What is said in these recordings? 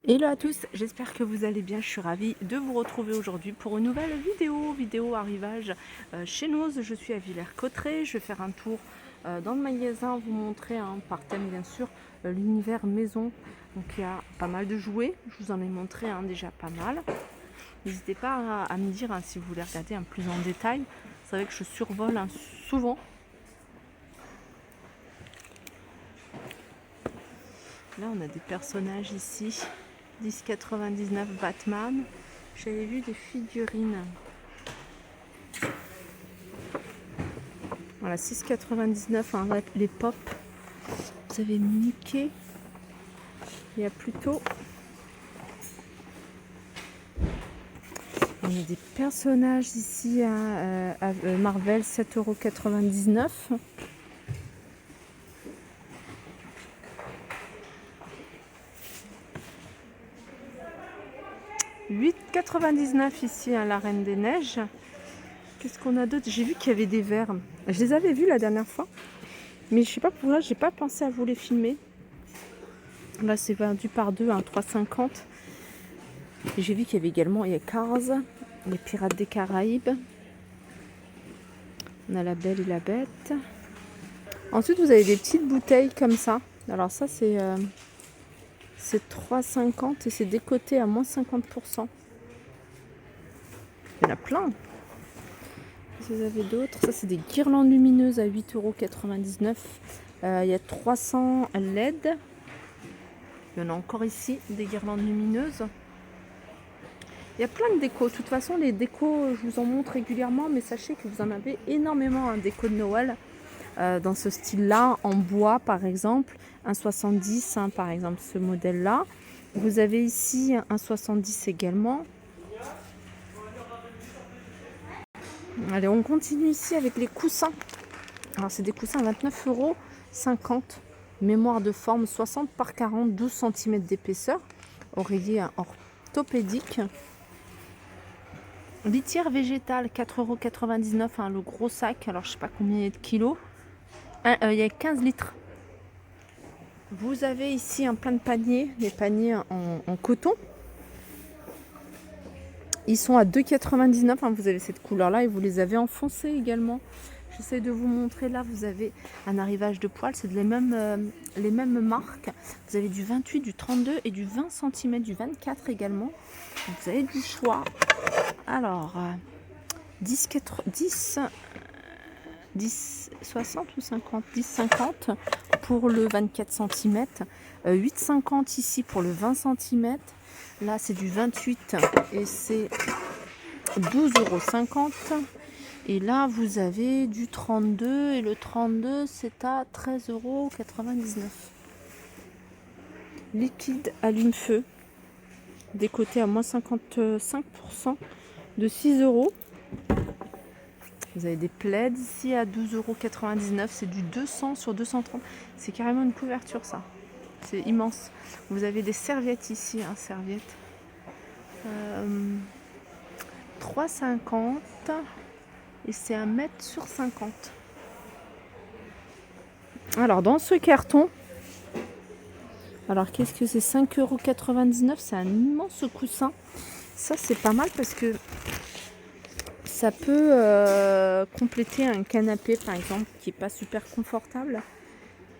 Hello à tous, j'espère que vous allez bien. Je suis ravie de vous retrouver aujourd'hui pour une nouvelle vidéo arrivage chez nous. Je suis à Villers-Cotterêts. Je vais faire un tour dans le magasin, vous montrer par thème bien sûr l'univers maison. Donc il y a pas mal de jouets, je vous en ai montré déjà pas mal. N'hésitez pas à me dire si vous voulez regarder plus en détail. Vous savez que je survole souvent. Là on a des personnages ici. 10,99 Batman. J'avais vu des figurines. Voilà, 6,99 les pop. Vous avez Mickey. Il y a plutôt. On a des personnages ici à Marvel, 7,99 €. « 8,99 € ici à la Reine des Neiges. Qu'est-ce qu'on a d'autre? J'ai vu qu'il y avait des verres. Je les avais vus la dernière fois. Mais je sais pas pourquoi, j'ai pas pensé à vous les filmer. Là, c'est vendu par deux, 3,50 €. J'ai vu qu'il y avait également Cars, les Pirates des Caraïbes. On a La Belle et la Bête. Ensuite, vous avez des petites bouteilles comme ça. Alors ça, c'est 3,50 € et c'est décoté à moins 50%. Il y en a plein. Si vous avez d'autres, ça c'est des guirlandes lumineuses à 8,99 €. Il y a 300 LED. Il y en a encore ici, des guirlandes lumineuses. Il y a plein de décos. De toute façon, les décos, je vous en montre régulièrement, mais sachez que vous en avez énormément un déco de Noël dans ce style-là, en bois par exemple, un 70 par exemple, ce modèle-là. Vous avez ici un 70 également. Allez, on continue ici avec les coussins. Alors, c'est des coussins à 29,50 €. Mémoire de forme 60 par 40, 12 cm d'épaisseur. Oreiller orthopédique. Litière végétale, 4,99 €, le gros sac. Alors, je sais pas combien il y a de kilos. Il y a 15 litres. Vous avez ici plein de paniers, des paniers en coton. Ils sont à 2,99 €. Vous avez cette couleur-là et vous les avez en foncé également. J'essaie de vous montrer. Là, vous avez un arrivage de poils. C'est les mêmes marques. Vous avez du 28, du 32 et du 20 cm, du 24 également. Donc, vous avez du choix. Alors, 10, 60 ou 50? 10,50 pour le 24 cm. 8,50 ici pour le 20 cm. Là, c'est du 28 et c'est 12,50 €. Et là, vous avez du 32 et le 32, c'est à 13,99 €. Liquide allume-feu, décoté à moins 55% de 6 €. Vous avez des plaids ici à 12,99 €. C'est du 200 sur 230. C'est carrément une couverture, ça. C'est immense. Vous avez des serviettes ici, serviettes. 3,50 € et c'est 1 m sur 50. Alors, dans ce carton, alors qu'est-ce que c'est? 5,99 €. C'est un immense coussin. Ça, c'est pas mal parce que ça peut compléter un canapé, par exemple, qui n'est pas super confortable.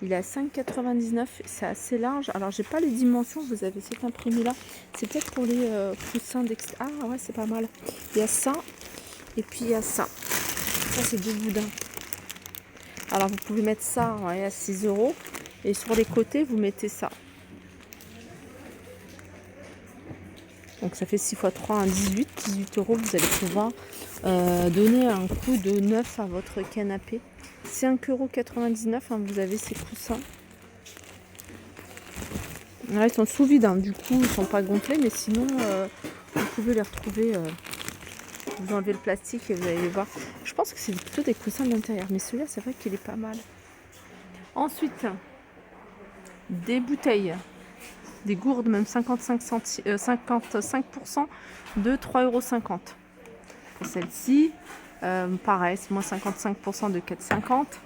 Il est à 5,99 €. C'est assez large. Alors, j'ai pas les dimensions. Vous avez cet imprimé-là. C'est peut-être pour les coussins d'extérieur. Ah ouais, c'est pas mal. Il y a ça. Et puis, il y a ça. Ça, c'est 2 boudins. Alors, vous pouvez mettre ça à 6 €. Et sur les côtés, vous mettez ça. Donc, ça fait 6 x 3, 18 €. Vous allez pouvoir donner un coup de neuf à votre canapé. 5,99 €. Vous avez ces coussins. Là, ils sont sous vide. Du coup, ils ne sont pas gonflés. Mais sinon, vous pouvez les retrouver. Vous enlevez le plastique et vous allez les voir. Je pense que c'est plutôt des coussins de l'intérieur. Mais celui-là, c'est vrai qu'il est pas mal. Ensuite, des bouteilles. Des gourdes, même 55% de 3,50 €. Celle-ci, pareil, c'est moins 55% de 4,50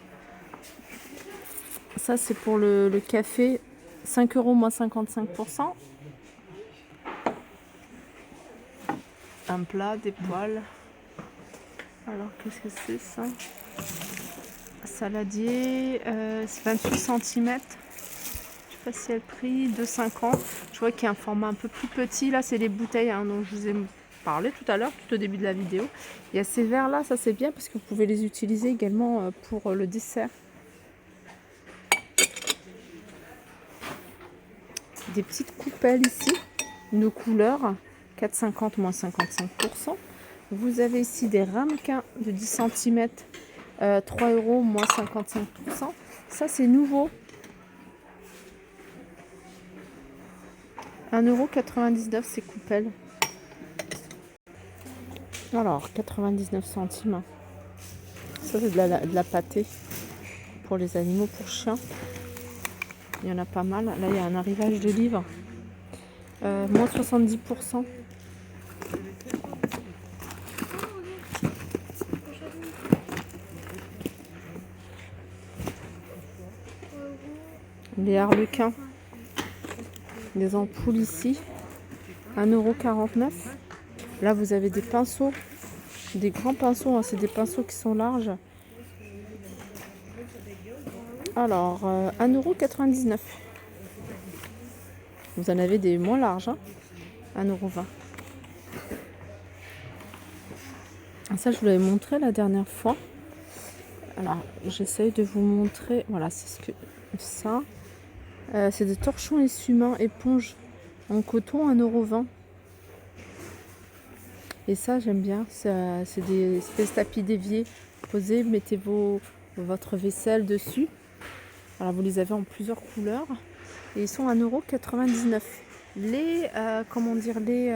€. Ça, c'est pour le café, 5 € moins 55%. Un plat, des poêles. Alors, qu'est-ce que c'est ça? Saladier, c'est 28 cm. Je sais pas si elle pris 2,50. Je vois qu'il y a un format un peu plus petit. Là, c'est les bouteilles hein, dont je vous ai parlé tout à l'heure, tout au début de la vidéo. Il y a ces verres là, ça c'est bien parce que vous pouvez les utiliser également pour le dessert. Des petites coupelles ici, de couleur, 4,50 moins 55%. Vous avez ici des ramequins de 10 cm, 3 € moins 55%. Ça c'est nouveau. 1,99 € ces coupelles. Alors, 99 centimes. Ça, c'est de la pâtée pour les animaux, pour chiens. Il y en a pas mal. Là, il y a un arrivage de livres. Moins 70%. Les harlequins. Les ampoules ici. 1,49 €. Là, vous avez des pinceaux. Des grands pinceaux. Hein, c'est des pinceaux qui sont larges. Alors, 1,99 €. Vous en avez des moins larges. Hein, 1,20 €. Ça, je vous l'avais montré la dernière fois. Alors, j'essaye de vous montrer. Voilà, c'est ce que ça. C'est des torchons essuie-mains éponges en coton, 1,20 €. Et ça, j'aime bien. C'est des espèces de tapis d'évier. Posez, mettez votre vaisselle dessus. Alors, vous les avez en plusieurs couleurs. Et ils sont 1,99 €. Les, comment dire, les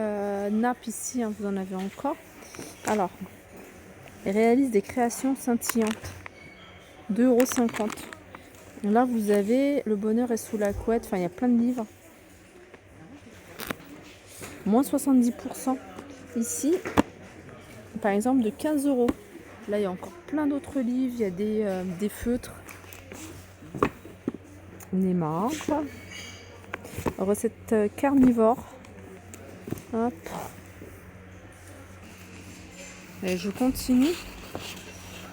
nappes ici, hein, vous en avez encore. Alors, ils réalisent des créations scintillantes. 2,50 €. Là, vous avez Le bonheur est sous la couette. Enfin, il y a plein de livres. Moins 70%. Ici, par exemple, de 15 €. Là, il y a encore plein d'autres livres. Il y a des feutres. Neymar. Recette carnivore. Hop. Et je continue.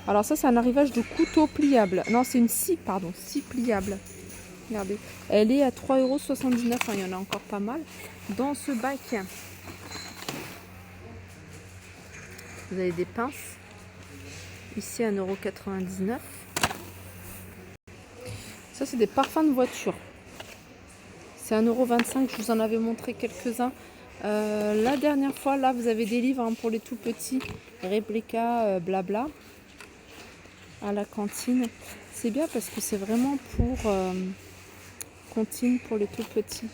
Alors ça, c'est un arrivage de couteau pliable. Non, c'est une scie, pardon. Scie pliable. Regardez. Elle est à 3,79 €. Enfin, il y en a encore pas mal. Dans ce bac, vous avez des pinces. Ici, 1,99 €. Ça, c'est des parfums de voiture. C'est 1,25 €. Je vous en avais montré quelques-uns. La dernière fois, là, vous avez des livres hein, pour les tout petits. Réplica, blabla. À la cantine. C'est bien parce que c'est vraiment pour cantine pour les tout petits.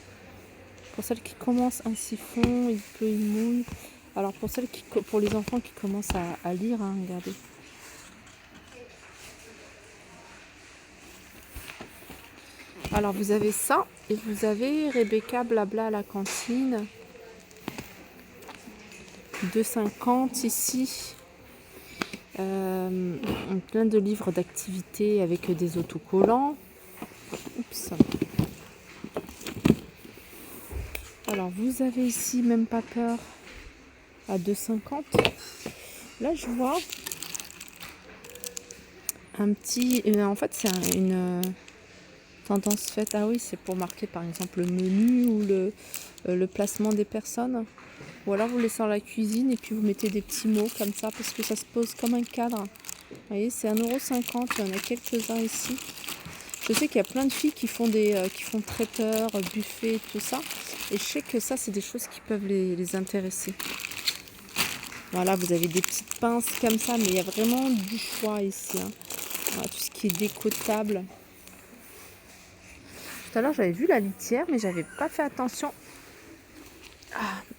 Pour celles qui commencent un siphon, il pleut, il mouille. Alors pour les enfants qui commencent à lire, hein, regardez. Alors vous avez ça et vous avez Rebecca blabla à la cantine. 2,50 € ici. Plein de livres d'activités avec des autocollants. Oups. Alors vous avez ici Même pas peur à 2,50 €. Là je vois un petit. En fait c'est une tendance faite. Ah oui, c'est pour marquer par exemple le menu ou le placement des personnes. Ou alors vous laissez dans la cuisine et puis vous mettez des petits mots comme ça parce que ça se pose comme un cadre. Vous voyez, c'est 1,50 €. Il y en a quelques-uns ici. Je sais qu'il y a plein de filles qui font traiteur, buffet, tout ça. Et je sais que ça, c'est des choses qui peuvent les intéresser. Voilà, vous avez des petites pinces comme ça, mais il y a vraiment du choix ici. Hein. Voilà, tout ce qui est décotable. Tout à l'heure, j'avais vu la litière, mais j'avais pas fait attention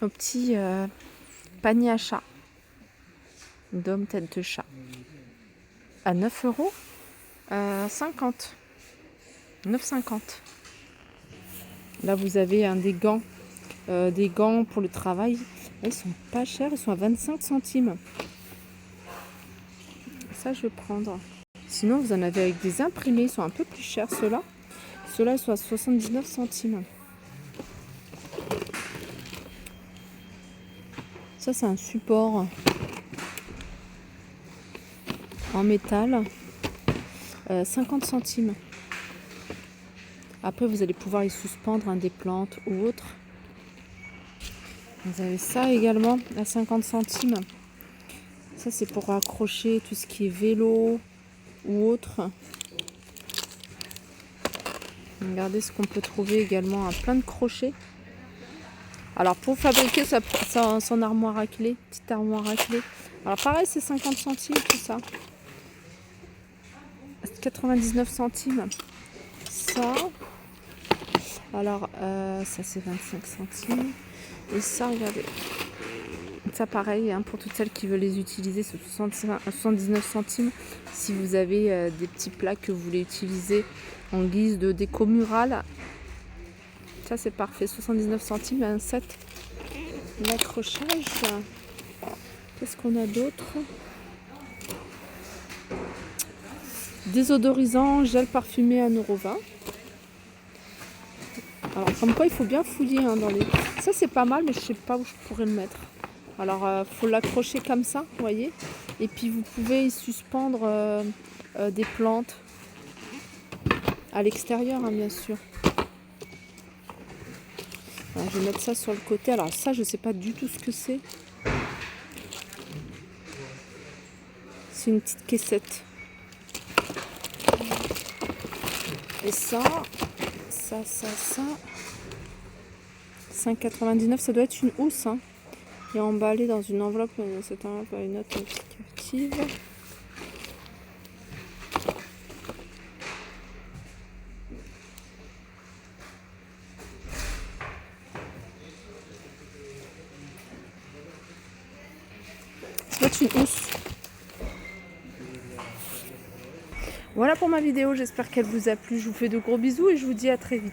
au petit panier à chat. D'homme tête de chat. À 9,50 €. 9,50 €. Là, vous avez des gants pour le travail. Ils sont pas chers, ils sont à 25 centimes. Ça, je vais prendre. Sinon, vous en avez avec des imprimés. Ils sont un peu plus chers, ceux-là. Ceux-là, ils sont à 79 centimes. Ça, c'est un support en métal. 50 centimes. Après, vous allez pouvoir y suspendre des plantes ou autres. Vous avez ça également à 50 centimes. Ça, c'est pour accrocher tout ce qui est vélo ou autre. Regardez ce qu'on peut trouver également à plein de crochets. Alors, pour fabriquer son armoire à clé, petite armoire à clé. Alors, pareil, c'est 50 centimes tout ça. 99 centimes. Ça. Alors, ça, c'est 25 centimes. Et ça, regardez. Ça, pareil, hein, pour toutes celles qui veulent les utiliser, c'est 79 centimes. Si vous avez des petits plats que vous voulez utiliser en guise de déco murale, ça, c'est parfait. 79 centimes, un set d'accrochage. Qu'est-ce qu'on a d'autre? Désodorisant, gel parfumé à 1,20 €. Alors, comme quoi, il faut bien fouiller hein, dans les... Ça, c'est pas mal, mais je sais pas où je pourrais le mettre. Alors, faut l'accrocher comme ça, vous voyez. Et puis, vous pouvez y suspendre des plantes à l'extérieur, hein, bien sûr. Alors, je vais mettre ça sur le côté. Alors, ça, je sais pas du tout ce que c'est. C'est une petite caissette. Et ça... 5,99 €, ça doit être une housse. Hein. Et emballé dans une enveloppe, cette enveloppe a une note indicative. Ça doit être une housse. Voilà pour ma vidéo, j'espère qu'elle vous a plu. Je vous fais de gros bisous et je vous dis à très vite.